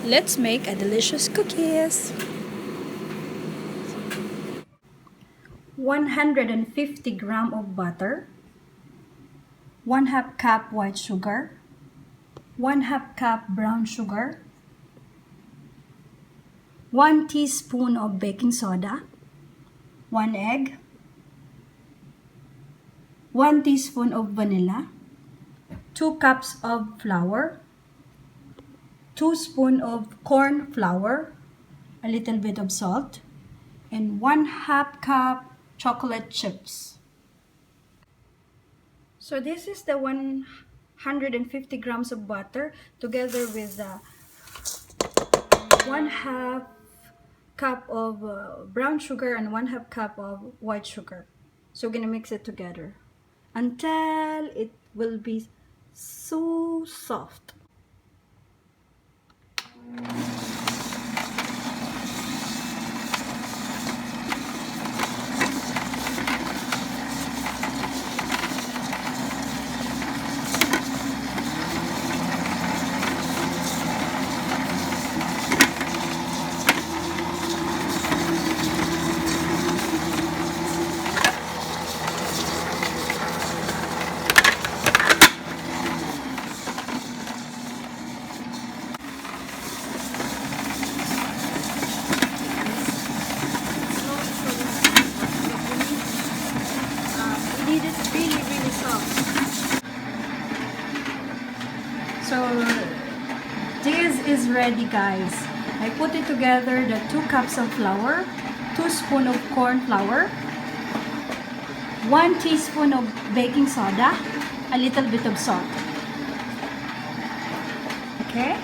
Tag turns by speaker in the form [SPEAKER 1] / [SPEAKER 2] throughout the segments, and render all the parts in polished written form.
[SPEAKER 1] Let's make a delicious cookies. 150 gram of butter, 1/2 cup white sugar, 1/2 cup brown sugar, 1 teaspoon of baking soda, 1 egg, 1 teaspoon of vanilla, 2 cups of flour, 2 spoons of corn flour, a little bit of salt, and 1/2 cup chocolate chips. So this is the 150 grams of butter together with 1/2 cup of brown sugar and 1/2 cup of white sugar. So we're gonna mix it together until it will be so soft. Really soft. So this is ready, guys. I put it together, the 2 cups of flour, 2 spoons of corn flour, 1 teaspoon of baking soda, a little bit of salt. Okay?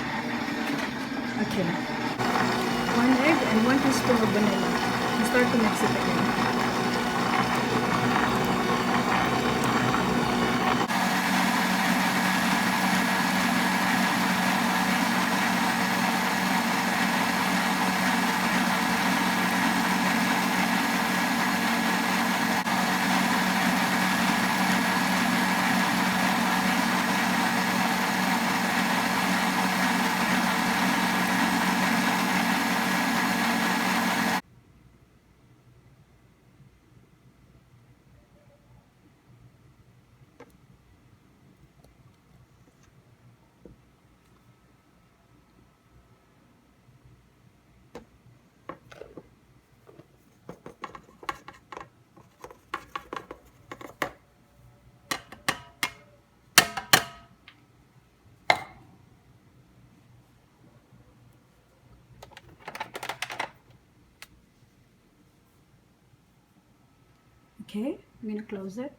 [SPEAKER 1] Okay. 1 egg and 1 teaspoon of vanilla. And start to mix it again. Okay, I'm gonna close it.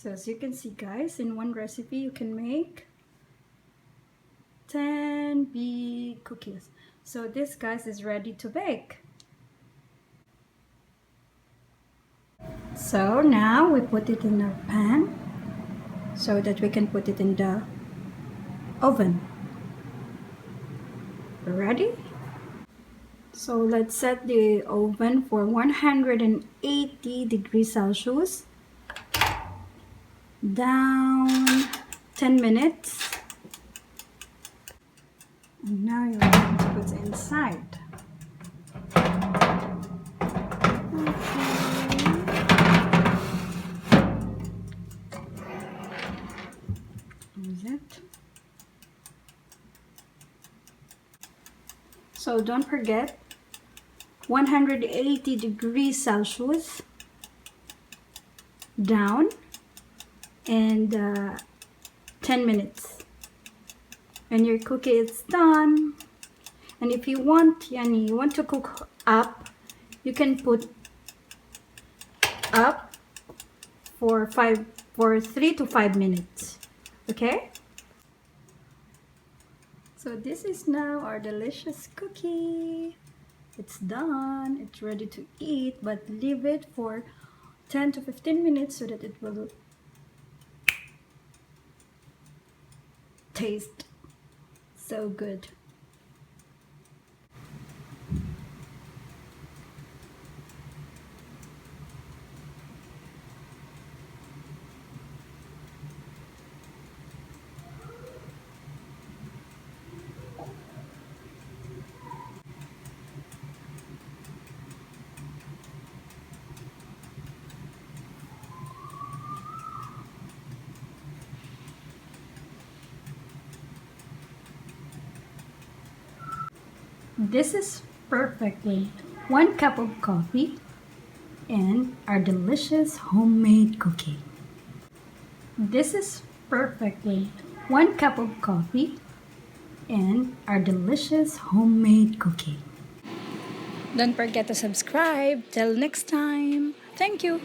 [SPEAKER 1] So as you can see, guys, in one recipe you can make 10 big cookies. So this, guys, is ready to bake. So now we put it in a pan so that we can put it in the oven. Ready? So let's set the oven for 180 degrees Celsius. Down 10 minutes. And now you're going to put it inside. So don't forget, 180 degrees Celsius down, and 10 minutes. When your cookie is done, and if you want, you want to cook up, you can put up for 3 to 5 minutes. Okay? So this is now our delicious cookie. It's done. It's ready to eat, but leave it for 10 to 15 minutes so that it will taste so good. This is perfect with 1 cup of coffee and our delicious homemade cookie. This is perfect with 1 cup of coffee and our delicious homemade cookie. Don't forget to subscribe. Till next time. Thank you.